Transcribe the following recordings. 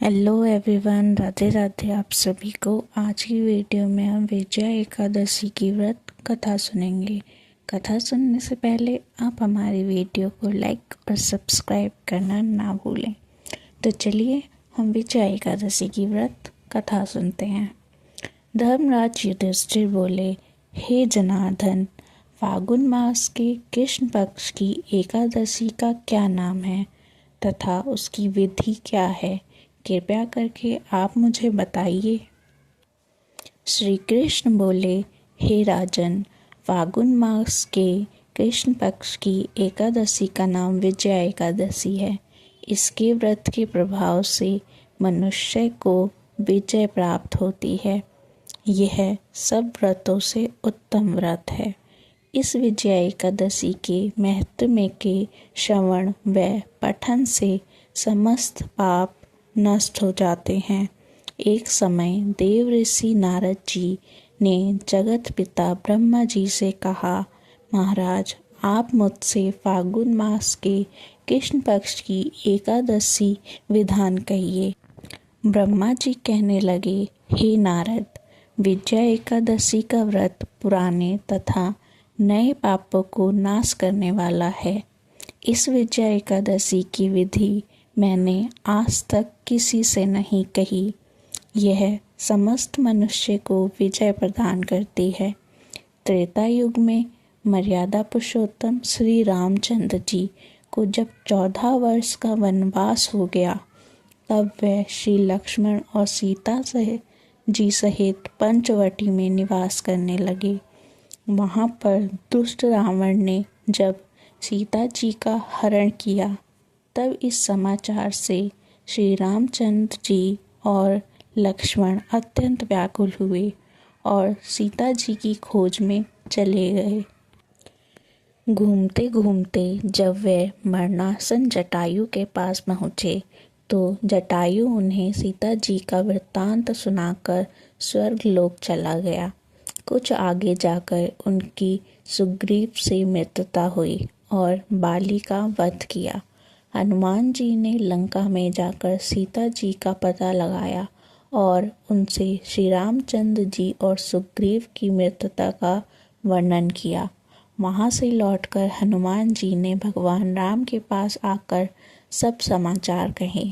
Hello everyone, Radhe Radhe आप सभी को। आज की वीडियो में हम विजया एकादशी की व्रत कथा सुनेंगे। कथा सुनने से पहले आप हमारी वीडियो को लाइक और सब्सक्राइब करना ना भूलें। तो चलिए हम विजया एकादशी की व्रत कथा सुनते हैं। धर्मराज युधिष्ठिर बोले, हे जनार्दन, फागुन मास के कृष्ण पक्ष की एकादशी का क्या नाम है तथा उसकी विधि क्या है, कृपया करके आप मुझे बताइए। श्री कृष्ण बोले, हे राजन, फागुन मास के कृष्ण पक्ष की एकादशी का नाम विजया एकादशी है। इसके व्रत के प्रभाव से मनुष्य को विजय प्राप्त होती है। यह सब व्रतों से उत्तम व्रत है। इस विजया एकादशी के महत्व के श्रवण व पठन से समस्त पाप नष्ट हो जाते हैं। एक समय देव ऋषि नारद जी ने जगत पिता ब्रह्मा जी से कहा, महाराज, आप मुझसे फागुन मास के कृष्ण पक्ष की एकादशी विधान कहिए। ब्रह्मा जी कहने लगे, हे नारद, विजया एकादशी का व्रत पुराने तथा नए पापों को नाश करने वाला है। इस विजया एकादशी की विधि मैंने आज तक किसी से नहीं कही। यह समस्त मनुष्य को विजय प्रदान करती है। त्रेता युग में मर्यादा पुरुषोत्तम श्री रामचंद्र जी को जब 14 वर्ष का वनवास हो गया, तब वह श्री लक्ष्मण और सीता जी सहित पंचवटी में निवास करने लगे। वहाँ पर दुष्ट रावण ने जब सीता जी का हरण किया, तब इस समाचार से श्री रामचंद्र जी और लक्ष्मण अत्यंत व्याकुल हुए और सीता जी की खोज में चले गए। घूमते घूमते जब वे मरणासन जटायु के पास पहुँचे, तो जटायु उन्हें सीता जी का वृत्तांत सुनाकर स्वर्गलोक चला गया। कुछ आगे जाकर उनकी सुग्रीव से मित्रता हुई और बाली का वध किया। हनुमान जी ने लंका में जाकर सीता जी का पता लगाया और उनसे श्री रामचंद्र जी और सुग्रीव की मित्रता का वर्णन किया। वहाँ से लौटकर हनुमान जी ने भगवान राम के पास आकर सब समाचार कहे।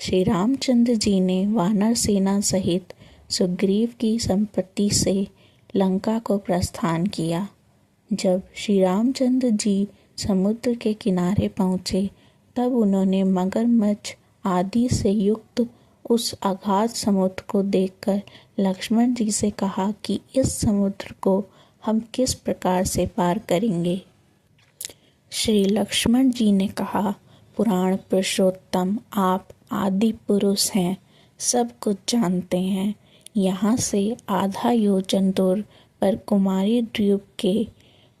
श्री रामचंद्र जी ने वानर सेना सहित सुग्रीव की संपत्ति से लंका को प्रस्थान किया। जब श्री रामचंद्र जी समुद्र के किनारे पहुँचे, तब उन्होंने मगरमच्छ आदि से युक्त उस अगाध समुद्र को देखकर लक्ष्मण जी से कहा कि इस समुद्र को हम किस प्रकार से पार करेंगे। श्री लक्ष्मण जी ने कहा, पुराण पुरुषोत्तम, आप आदि पुरुष हैं, सब कुछ जानते हैं। यहाँ से आधा योजन दूर पर कुमारी द्वीप के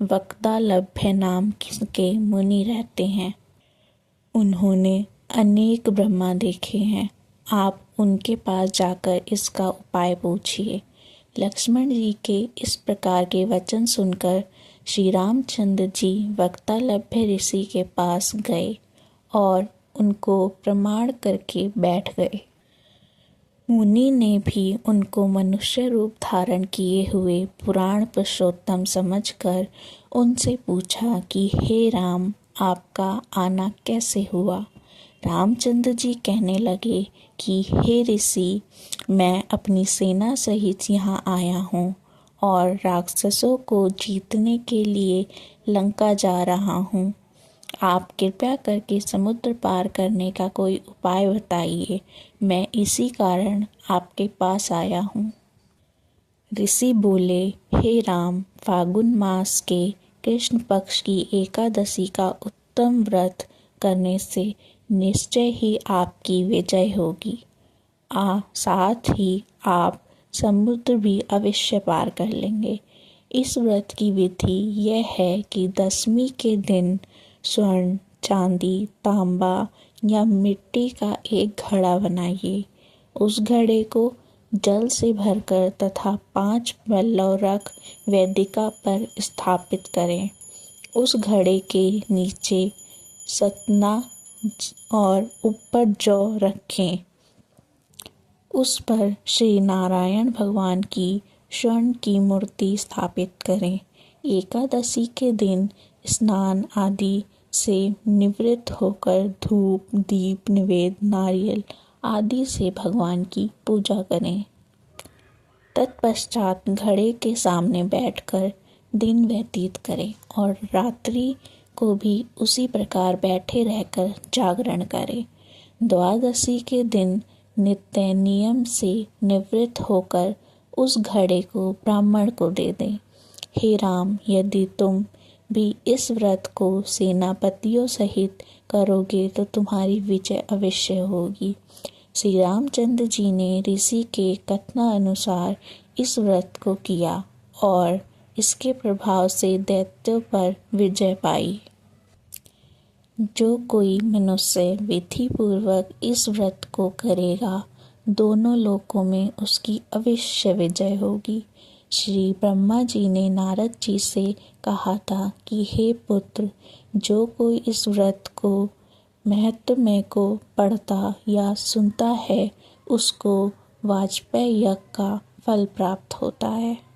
वक्तालभ्य नाम के मुनि रहते हैं। उन्होंने अनेक ब्रह्मा देखे हैं। आप उनके पास जाकर इसका उपाय पूछिए। लक्ष्मण जी के इस प्रकार के वचन सुनकर श्री रामचंद्र जी वक्तालभ्य ऋषि के पास गए और उनको प्रणाम करके बैठ गए। मुनि ने भी उनको मनुष्य रूप धारण किए हुए पुराण पुरुषोत्तम समझकर उनसे पूछा कि हे राम, आपका आना कैसे हुआ। रामचंद्र जी कहने लगे कि हे ऋषि, मैं अपनी सेना सहित यहाँ आया हूँ और राक्षसों को जीतने के लिए लंका जा रहा हूँ। आप कृपया करके समुद्र पार करने का कोई उपाय बताइए। मैं इसी कारण आपके पास आया हूँ। ऋषि बोले, हे राम, फागुन मास के कृष्ण पक्ष की एकादशी का उत्तम व्रत करने से निश्चय ही आपकी विजय होगी। साथ ही आप समुद्र भी अवश्य पार कर लेंगे। इस व्रत की विधि यह है कि दशमी के दिन स्वर्ण, चांदी, तांबा या मिट्टी का एक घड़ा बनाइए। उस घड़े को जल से भरकर तथा 5 पल्लव रख वेदिका पर स्थापित करें। उस घड़े के नीचे सतना और ऊपर जौ रखें। उस पर श्री नारायण भगवान की स्वर्ण की मूर्ति स्थापित करें। एकादशी के दिन स्नान आदि से निवृत्त होकर धूप, दीप, निवेद्य, नारियल आदि से भगवान की पूजा करें। तत्पश्चात घड़े के सामने बैठकर दिन व्यतीत करें और रात्रि को भी उसी प्रकार बैठे रहकर जागरण करें। द्वादशी के दिन नित्य नियम से निवृत्त होकर उस घड़े को ब्राह्मण को दे दें। हे राम, यदि तुम भी इस व्रत को सेनापतियों सहित करोगे तो तुम्हारी विजय अवश्य होगी। श्री रामचंद्र जी ने ऋषि के कथनानुसार इस व्रत को किया और इसके प्रभाव से दैत्यों पर विजय पाई। जो कोई मनुष्य विधि पूर्वक इस व्रत को करेगा, दोनों लोकों में उसकी अवश्य विजय होगी। श्री ब्रह्मा जी ने नारद जी से कहा था कि हे पुत्र, जो कोई इस व्रत को महत्व को पढ़ता या सुनता है, उसको वाजपेय यज्ञ का फल प्राप्त होता है।